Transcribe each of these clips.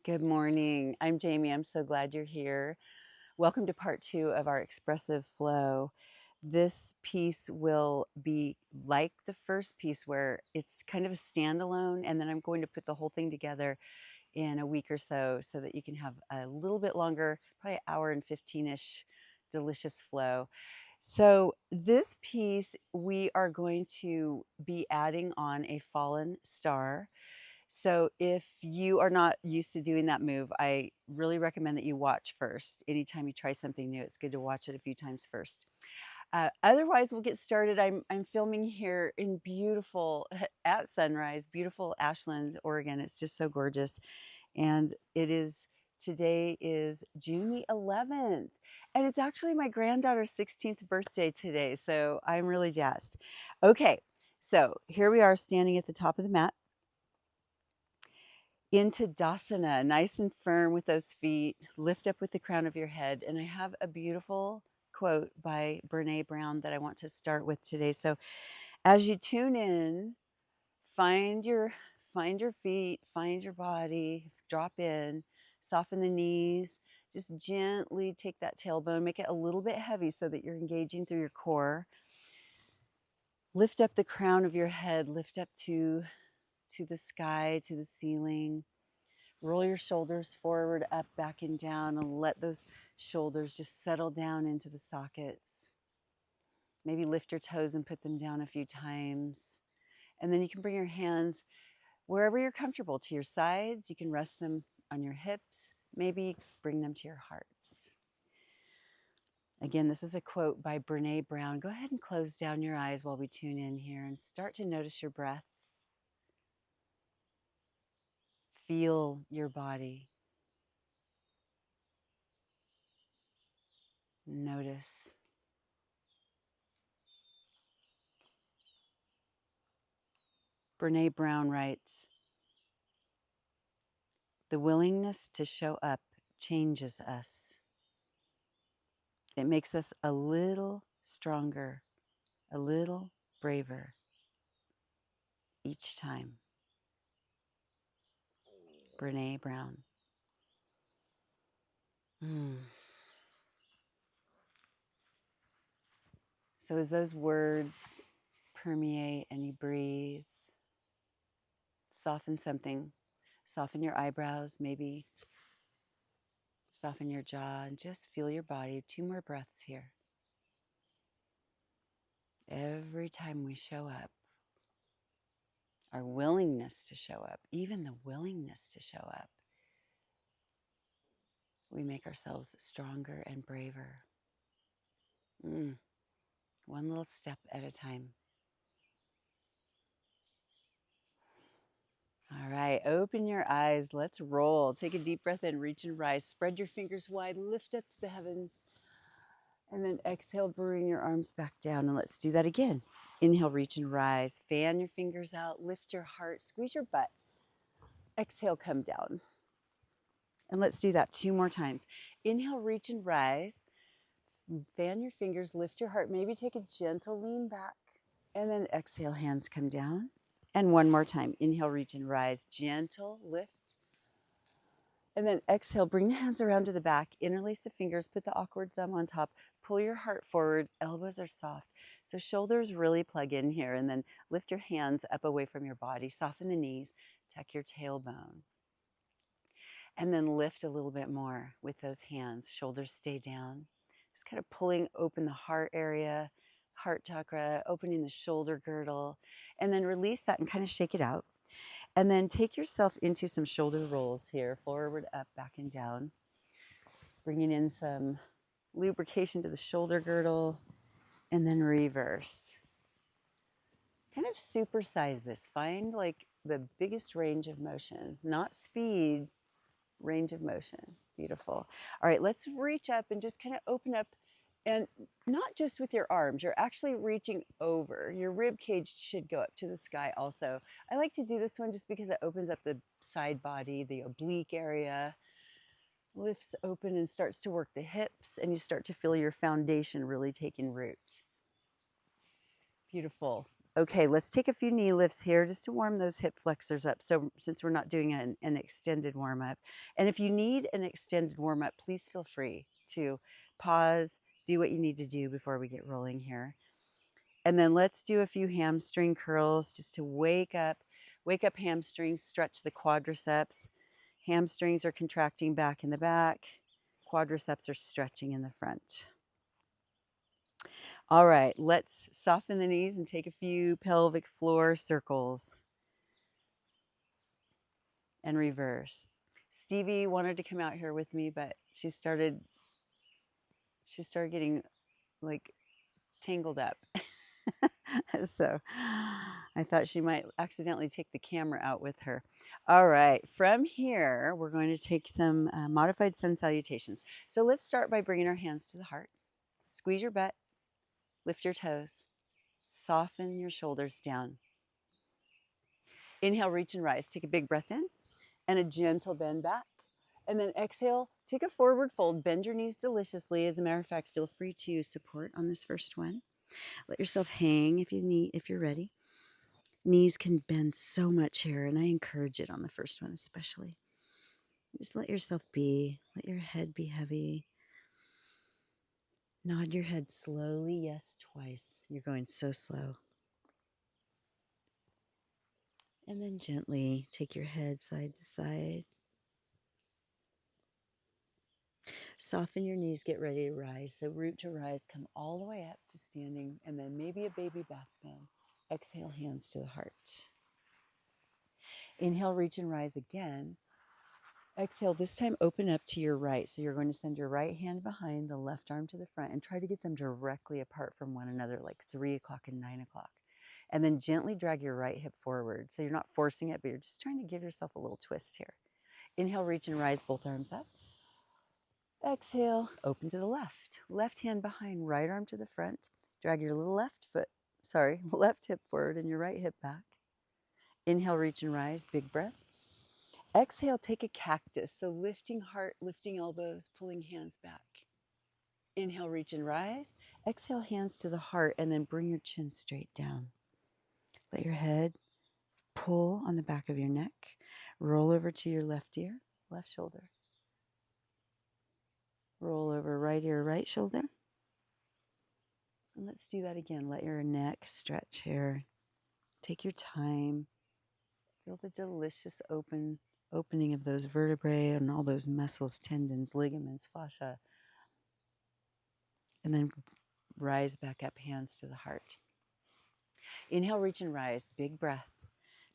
Good morning. I'm Jamie. I'm so glad you're here. Welcome to part 2 of our Expressive Flow. This piece will be like the first piece where it's kind of a standalone, and then I'm going to put the whole thing together in a week or so that you can have a little bit longer, probably an hour and 15-ish delicious flow. So this piece, we are going to be adding on a fallen star. So if you are not used to doing that move, I really recommend that you watch first. Anytime you try something new, it's good to watch it a few times first. Otherwise, we'll get started. I'm filming here in beautiful, at sunrise, beautiful Ashland, Oregon. It's just so gorgeous. And today is June the 11th. And it's actually my granddaughter's 16th birthday today. So I'm really jazzed. Okay, so here we are standing at the top of the mat into Dasana, nice and firm with those feet. Lift up with the crown of your head. And I have a beautiful quote by Brene Brown that I want to start with today. So as you tune in, find your feet, find your body, drop in, soften the knees, just gently take that tailbone, make it a little bit heavy so that you're engaging through your core. Lift up the crown of your head, lift up to the sky, to the ceiling. Roll your shoulders forward, up, back, and down, and let those shoulders just settle down into the sockets. Maybe lift your toes and put them down a few times. And then you can bring your hands wherever you're comfortable, to your sides. You can rest them on your hips. Maybe bring them to your hearts. Again, this is a quote by Brene Brown. Go ahead and close down your eyes while we tune in here and start to notice your breath. Feel your body. Notice. Brene Brown writes, "The willingness to show up changes us. It makes us a little stronger, a little braver each time." Brene Brown. So as those words permeate and you breathe, soften something. Soften your eyebrows, maybe soften your jaw, and just feel your body. 2 more breaths here. Every time we show up, our willingness to show up, even the willingness to show up, we make ourselves stronger and braver. One little step at a time. All right, open your eyes. Let's roll. Take a deep breath in, reach and rise. Spread your fingers wide, lift up to the heavens. And then exhale, bring your arms back down. And let's do that again. Inhale, reach and rise. Fan your fingers out, lift your heart, squeeze your butt. Exhale, come down. And let's do that 2 more times. Inhale, reach and rise. Fan your fingers, lift your heart. Maybe take a gentle lean back. And then exhale, hands come down. And 1 more time. Inhale, reach and rise. Gentle lift. And then exhale, bring the hands around to the back. Interlace the fingers, put the awkward thumb on top. Pull your heart forward. Elbows are soft. So shoulders really plug in here. And then lift your hands up away from your body. Soften the knees. Tuck your tailbone. And then lift a little bit more with those hands. Shoulders stay down. Just kind of pulling open the heart area, heart chakra, opening the shoulder girdle. And then release that and kind of shake it out. And then take yourself into some shoulder rolls here, forward, up, back, and down. Bringing in some lubrication to the shoulder girdle, and then reverse. Kind of supersize this. Find like the biggest range of motion, not speed, range of motion. Beautiful. All right, let's reach up and just kind of open up. And not just with your arms, you're actually reaching over. Your rib cage should go up to the sky also. I like to do this one just because it opens up the side body, the oblique area, lifts open and starts to work the hips, and you start to feel your foundation really taking root. Beautiful. Okay, let's take a few knee lifts here just to warm those hip flexors up. So since we're not doing an extended warm up, and if you need an extended warm up, please feel free to pause, do what you need to do before we get rolling here. And then let's do a few hamstring curls just to wake up hamstrings, stretch the quadriceps. Hamstrings are contracting back in the back. Quadriceps are stretching in the front. All right, let's soften the knees and take a few pelvic floor circles and reverse. Stevie wanted to come out here with me, but she started getting like tangled up. So I thought she might accidentally take the camera out with her. All right, from here, we're going to take some modified sun salutations. So let's start by bringing our hands to the heart. Squeeze your butt, lift your toes, soften your shoulders down. Inhale, reach and rise. Take a big breath in and a gentle bend back. And then exhale, take a forward fold, bend your knees deliciously. As a matter of fact, feel free to support on this first one. Let yourself hang if you're ready. Knees can bend so much here, and I encourage it on the first one especially. Just let yourself be. Let your head be heavy. Nod your head slowly, yes, twice. You're going so slow. And then gently take your head side to side. Soften your knees, get ready to rise. So root to rise, come all the way up to standing, and then maybe a baby back bend. Exhale, hands to the heart. Inhale, reach and rise again. Exhale, this time open up to your right. So you're going to send your right hand behind, the left arm to the front, and try to get them directly apart from one another, like 3 o'clock and 9 o'clock. And then gently drag your right hip forward. So you're not forcing it, but you're just trying to give yourself a little twist here. Inhale, reach and rise, both arms up. Exhale, open to the left. Left hand behind, right arm to the front. Drag your left hip forward and your right hip back. Inhale, reach and rise, big breath. Exhale, take a cactus. So lifting heart, lifting elbows, pulling hands back. Inhale, reach and rise. Exhale, hands to the heart, and then bring your chin straight down. Let your head pull on the back of your neck. Roll over to your left ear, left shoulder. Roll over right ear, right shoulder. And let's do that again. Let your neck stretch here. Take your time. Feel the delicious opening of those vertebrae and all those muscles, tendons, ligaments, fascia. And then rise back up, hands to the heart. Inhale, reach and rise. Big breath.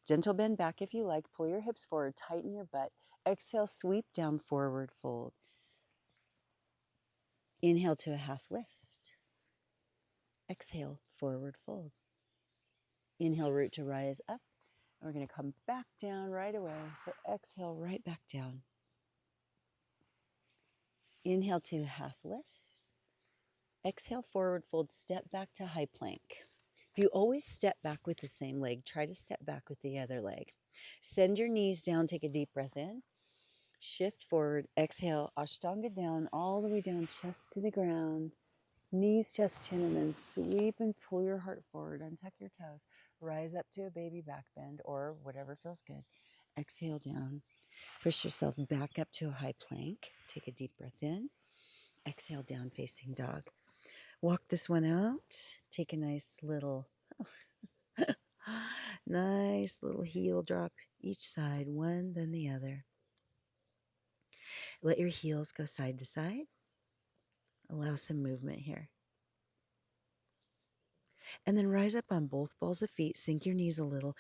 Gentle bend back if you like. Pull your hips forward. Tighten your butt. Exhale, sweep down, forward fold. Inhale to a half lift. Exhale, forward fold. Inhale, root to rise up. And we're going to come back down right away. So exhale, right back down. Inhale to half lift. Exhale, forward fold, step back to high plank. If you always step back with the same leg, try to step back with the other leg. Send your knees down, take a deep breath in. Shift forward, exhale, Ashtanga down, all the way down, chest to the ground. Knees, chest, chin, and then sweep and pull your heart forward. Untuck your toes. Rise up to a baby back bend or whatever feels good. Exhale down. Push yourself back up to a high plank. Take a deep breath in. Exhale down, facing dog. Walk this one out. Take a nice little heel drop each side, one then the other. Let your heels go side to side. Allow some movement here. And then rise up on both balls of feet. Sink your knees a little.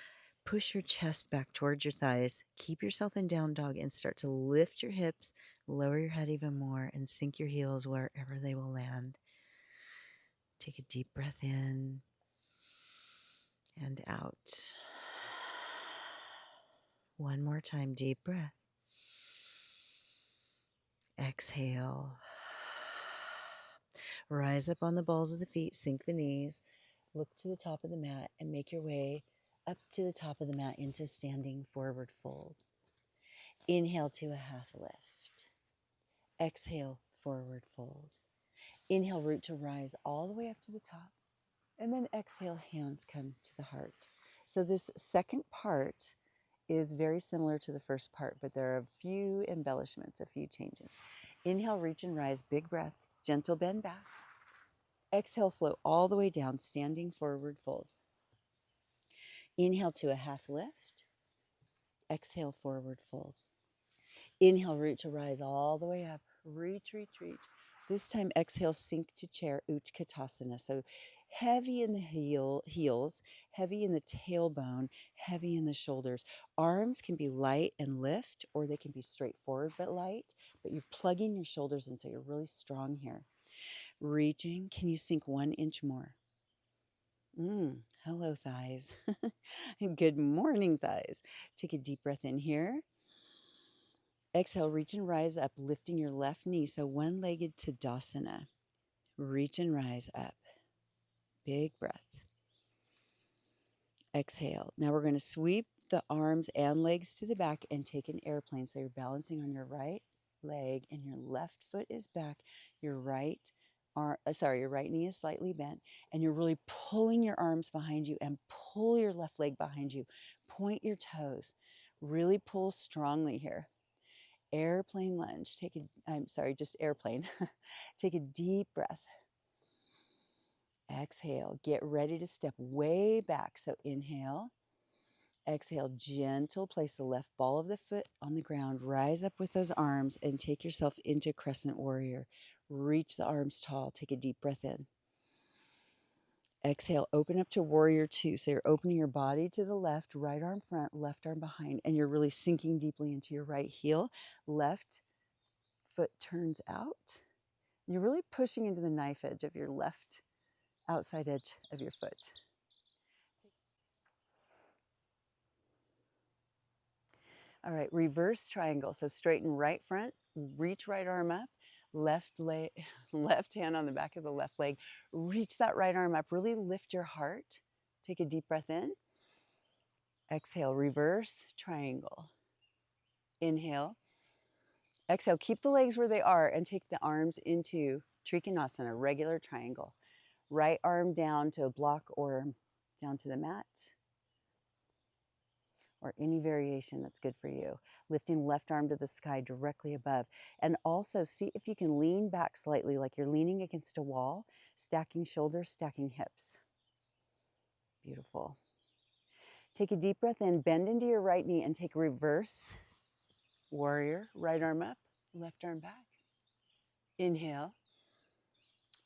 Push your chest back towards your thighs. Keep yourself in down dog and start to lift your hips. Lower your head even more and sink your heels wherever they will land. Take a deep breath in and out. One more time, deep breath. Exhale. Rise up on the balls of the feet, sink the knees, look to the top of the mat, and make your way up to the top of the mat into standing forward fold. Inhale to a half lift. Exhale, forward fold. Inhale, root to rise all the way up to the top. And then exhale, hands come to the heart. So this second part is very similar to the first part, but there are a few embellishments, a few changes. Inhale, reach and rise, big breath, gentle bend back. Exhale, flow all the way down, standing forward fold. Inhale to a half lift. Exhale, forward fold. Inhale, root to rise all the way up. Reach, reach, reach. This time, exhale, sink to chair, Utkatasana. So heavy in the heels, heavy in the tailbone, heavy in the shoulders. Arms can be light and lift, or they can be straightforward but light, but you're plugging your shoulders in so you're really strong here. Reaching, can you sink 1 inch more? Hello, thighs. Good morning, thighs. Take a deep breath in here. Exhale, reach and rise up, lifting your left knee. So one-legged Tadasana. Reach and rise up. Big breath. Exhale. Now we're going to sweep the arms and legs to the back and take an airplane. So you're balancing on your right leg and your left foot is back. Your right knee is slightly bent, and you're really pulling your arms behind you and pull your left leg behind you. Point your toes. Really pull strongly here. Airplane lunge. Just airplane. Take a deep breath. Exhale. Get ready to step way back. So inhale. Exhale, gentle. Place the left ball of the foot on the ground. Rise up with those arms and take yourself into crescent warrior. Reach the arms tall. Take a deep breath in. Exhale, open up to warrior 2. So you're opening your body to the left, right arm front, left arm behind, and you're really sinking deeply into your right heel. Left foot turns out. You're really pushing into the knife edge of your left outside edge of your foot. All right, reverse triangle. So straighten right front, reach right arm up, left hand on the back of the left leg. Reach that right arm up, really lift your heart. Take a deep breath in. Exhale, reverse triangle. Inhale. Exhale, keep the legs where they are and take the arms into Trikonasana, regular triangle. Right arm down to a block or down to the mat, or any variation that's good for you. Lifting left arm to the sky directly above. And also see if you can lean back slightly like you're leaning against a wall, stacking shoulders, stacking hips. Beautiful. Take a deep breath in, bend into your right knee and take reverse warrior. Right arm up, left arm back. Inhale.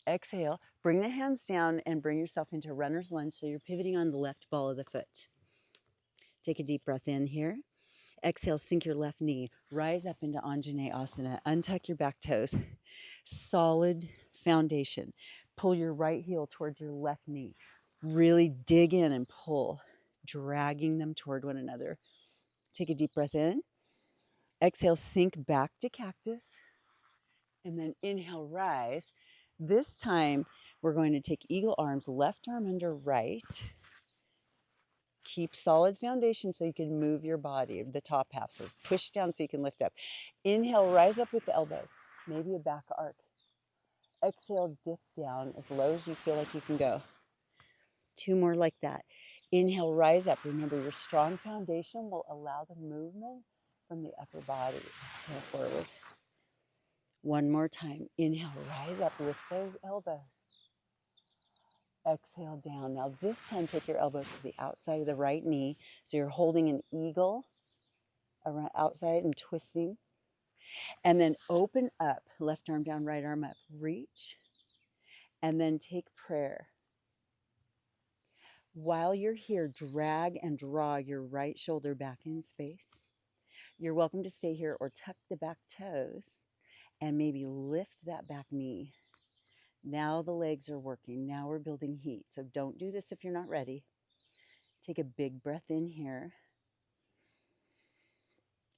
Exhale. Bring the hands down and bring yourself into runner's lunge so you're pivoting on the left ball of the foot. Take a deep breath in here. Exhale, sink your left knee. Rise up into Anjaneyasana. Untuck your back toes. Solid foundation. Pull your right heel towards your left knee. Really dig in and pull, dragging them toward one another. Take a deep breath in. Exhale, sink back to cactus. And then inhale, rise. This time, we're going to take eagle arms, left arm under right. Keep solid foundation so you can move your body, the top half. So push down so you can lift up. Inhale, rise up with the elbows, maybe a back arc. Exhale, dip down as low as you feel like you can go. 2 more like that. Inhale, rise up. Remember, your strong foundation will allow the movement from the upper body. Exhale, forward. 1 more time. Inhale, rise up with those elbows. Exhale down. Now this time take your elbows to the outside of the right knee. So you're holding an eagle around outside and twisting. And then open up, left arm down, right arm up. Reach. And then take prayer. While you're here, drag and draw your right shoulder back in space. You're welcome to stay here or tuck the back toes and maybe lift that back knee. Now the legs are working. Now we're building heat. So don't do this if you're not ready. Take a big breath in here.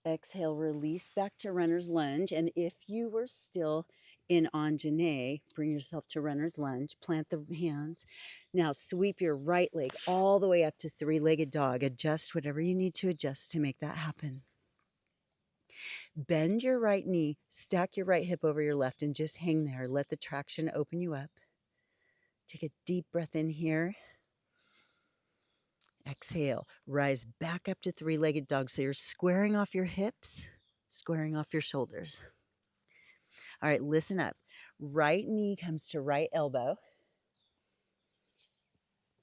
Exhale, release back to runner's lunge. And if you were still in Anjaney, bring yourself to runner's lunge. Plant the hands. Now sweep your right leg all the way up to 3-legged dog. Adjust whatever you need to adjust to make that happen. Bend your right knee, stack your right hip over your left, and just hang there. Let the traction open you up. Take a deep breath in here. Exhale, rise back up to three-legged dog. So you're squaring off your hips, squaring off your shoulders. All right, listen up. Right knee comes to right elbow.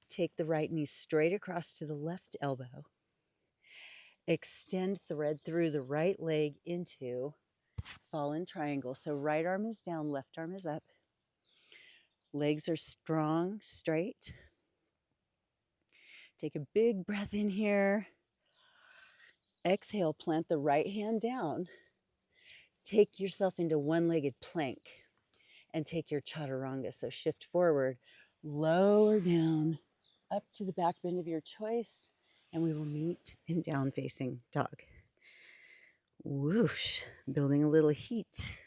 Take the right knee straight across to the left elbow. Extend, thread through the right leg into fallen triangle. So right arm is down, left arm is up. Legs are strong, straight. Take a big breath in here. Exhale, plant the right hand down. Take yourself into one-legged plank and take your chaturanga. So shift forward, lower down, up to the back bend of your choice, and we will meet in down facing dog. Whoosh, building a little heat.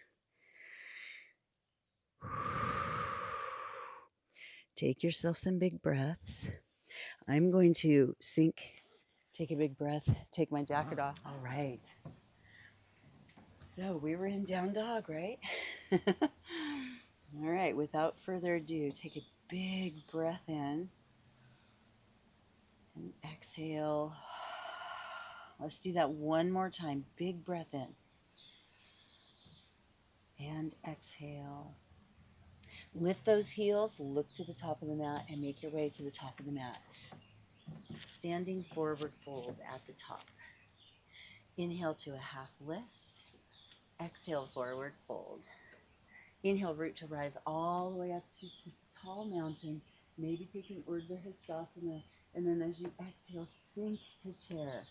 Take yourself some big breaths. I'm going to sink, take a big breath, take my jacket off. All right. So we were in down dog, right? All right, without further ado, take a big breath in and exhale. Let's do that one more time. Big breath in and exhale. Lift those heels, look to the top of the mat, and make your way to the top of the mat. Standing forward fold at the top. Inhale to a half lift. Exhale, forward fold. Inhale, root to rise all the way up to tall mountain. Maybe take an Urdhva Hastasana. And then as you exhale, sink to chair.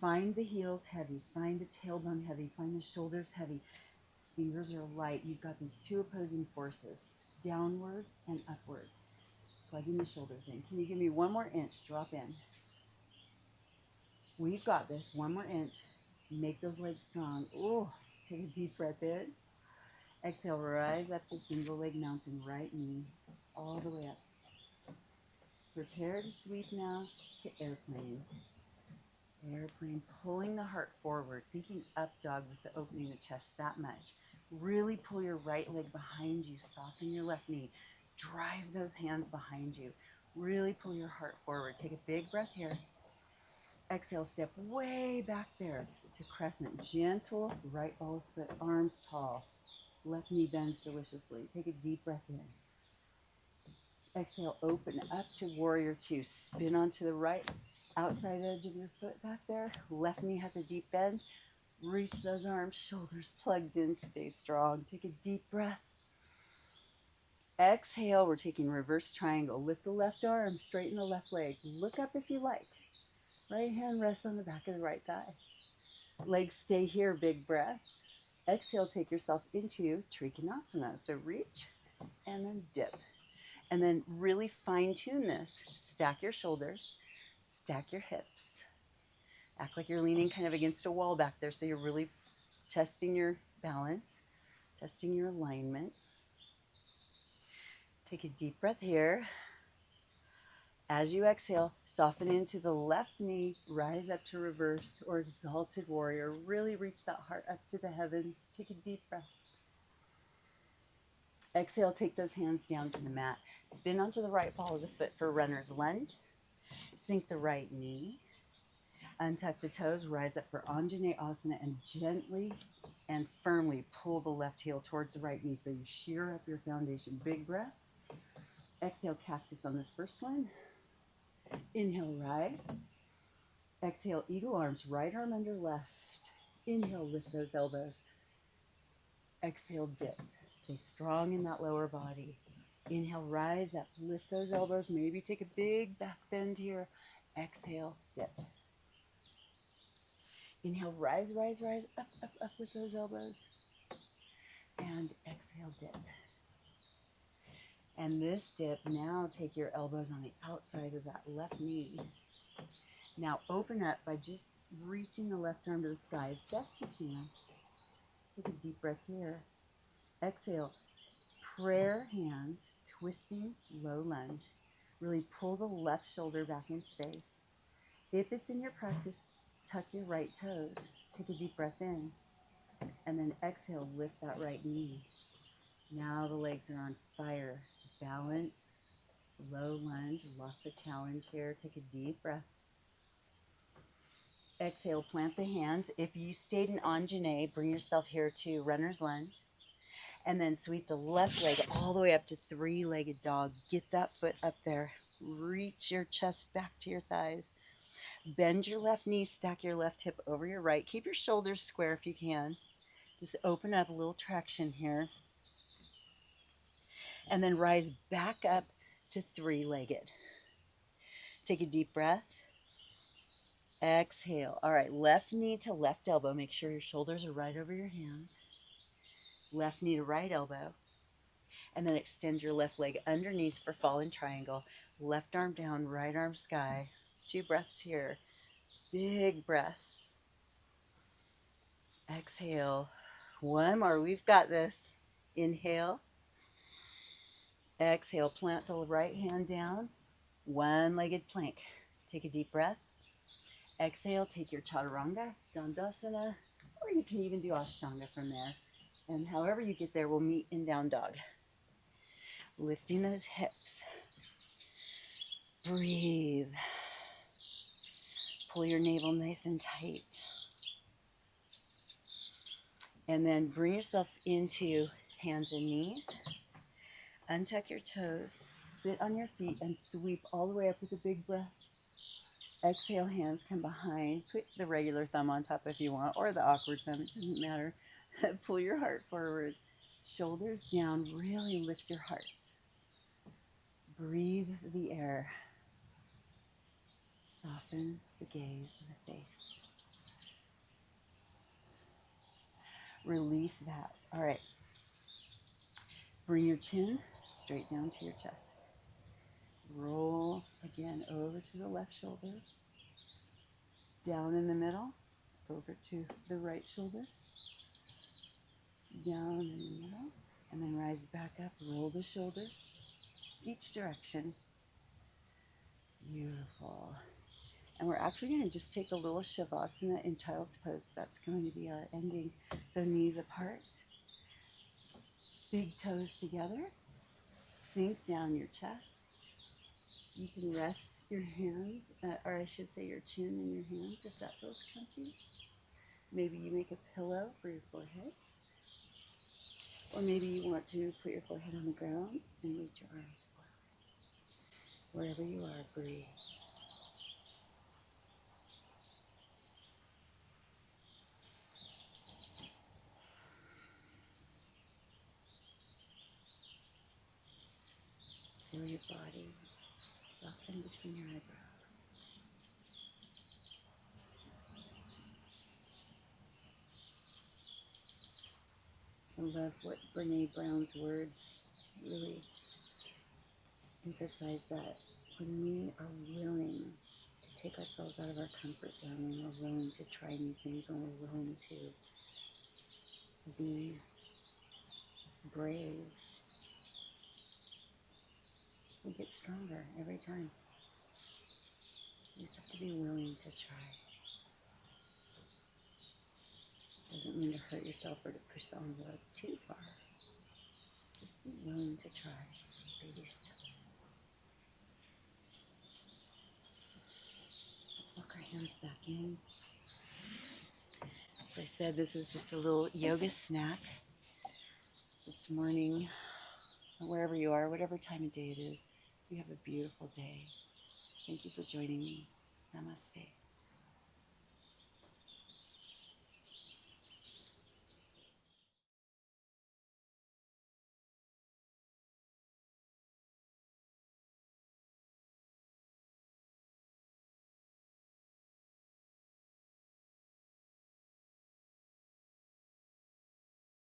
Find the heels heavy. Find the tailbone heavy. Find the shoulders heavy. Fingers are light. You've got these two opposing forces, downward and upward. Plugging the shoulders in. Can you give me one more inch? Drop in. We've got this. One more inch. Make those legs strong. Ooh, take a deep breath in. Exhale, rise up to single leg mountain, right knee, all the way up. Prepare to sweep now to airplane. Airplane, pulling the heart forward, thinking up dog with the opening the chest that much. Really pull your right leg behind you, soften your left knee. Drive those hands behind you. Really pull your heart forward. Take a big breath here. Exhale, step way back there to crescent. Gentle, right ball of foot, arms tall. Left knee bends deliciously. Take a deep breath in. Exhale, open up to warrior two. Spin onto the right outside edge of your foot back there. Left knee has a deep bend. Reach those arms, shoulders plugged in. Stay strong. Take a deep breath. Exhale, we're taking reverse triangle. Lift the left arm, straighten the left leg. Look up if you like. Right hand rests on the back of the right thigh. Legs stay here, big breath. Exhale, take yourself into Trikonasana. So reach and then dip. And then really fine tune this. Stack your shoulders, stack your hips. Act like you're leaning kind of against a wall back there. So you're really testing your balance, testing your alignment. Take a deep breath here. As you exhale, soften into the left knee, rise up to reverse or exalted warrior. Really reach that heart up to the heavens. Take a deep breath. Exhale, take those hands down to the mat. Spin onto the right ball of the foot for runner's lunge. Sink the right knee. Untuck the toes, rise up for Anjaneyasana, and gently and firmly pull the left heel towards the right knee so you shear up your foundation. Big breath. Exhale, cactus on this first one. Inhale, rise. Exhale, eagle arms, right arm under left. Inhale, lift those elbows. Exhale, dip. Stay strong in that lower body. Inhale, rise up, lift those elbows. Maybe take a big back bend here. Exhale, dip. Inhale, rise, rise, rise, up, up, up with those elbows. And exhale, dip. And this dip, now take your elbows on the outside of that left knee. Now open up by just reaching the left arm to the sky as best you can. Take a deep breath here. Exhale, prayer hands, twisting low lunge. Really pull the left shoulder back in space. If it's in your practice, tuck your right toes. Take a deep breath in. And then exhale, lift that right knee. Now the legs are on fire. balance, low lunge, lots of challenge here. Take a deep breath. Exhale, plant the hands. If you stayed in Anjane, bring yourself here to runner's lunge. And then sweep the left leg all the way up to three-legged dog. Get that foot up there. Reach your chest back to your thighs. Bend your left knee, stack your left hip over your right. Keep your shoulders square if you can. Just open up a little traction here. And then rise back up to three-legged. Take a deep breath. Exhale. All right, left knee to left elbow. Make sure your shoulders are right over your hands. Left knee to right elbow. And then extend your left leg underneath for fallen triangle. Left arm down, right arm sky. 2 breaths here. Big breath. Exhale. 1 more. We've got this. Inhale. Exhale. Plant the right hand down. One-legged plank. Take a deep breath. Exhale. Take your chaturanga, dandasana, or you can even do ashtanga from there. And however you get there, we'll meet in down dog. Lifting those hips. Breathe. Pull your navel nice and tight. And then bring yourself into hands and knees. Untuck your toes. Sit on your feet and sweep all the way up with a big breath. Exhale, hands come behind. Put the regular thumb on top if you want, or the awkward thumb, it doesn't matter. Pull your heart forward. Shoulders down, really lift your heart. Breathe the air. Soften the gaze of the face. Release that. All right. Bring your chin straight down to your chest. Roll again over to the left shoulder. Down in the middle, over to the right shoulder. Down in the middle, and then rise back up. Roll the shoulder, each direction. Beautiful. And we're actually going to just take a little shavasana in child's pose. That's going to be our ending. So knees apart, big toes together. Sink down your chest. You can rest your hands, or I should say your chin in your hands if that feels comfy. Maybe you make a pillow for your forehead. Or maybe you want to put your forehead on the ground and reach your arms forward. Wherever you are, breathe. Feel your body soften between your eyebrows. I love what Brene Brown's words really emphasize, that when we are willing to take ourselves out of our comfort zone, when we're willing to try new things, when we're willing to be brave, we get stronger every time. You just have to be willing to try. Doesn't mean to hurt yourself or to push the envelope too far. Just be willing to try. Baby steps. Let's walk our hands back in. As I said, this was just a little yoga snack this morning. Wherever you are, whatever time of day it is, you have a beautiful day. Thank you for joining me. Namaste.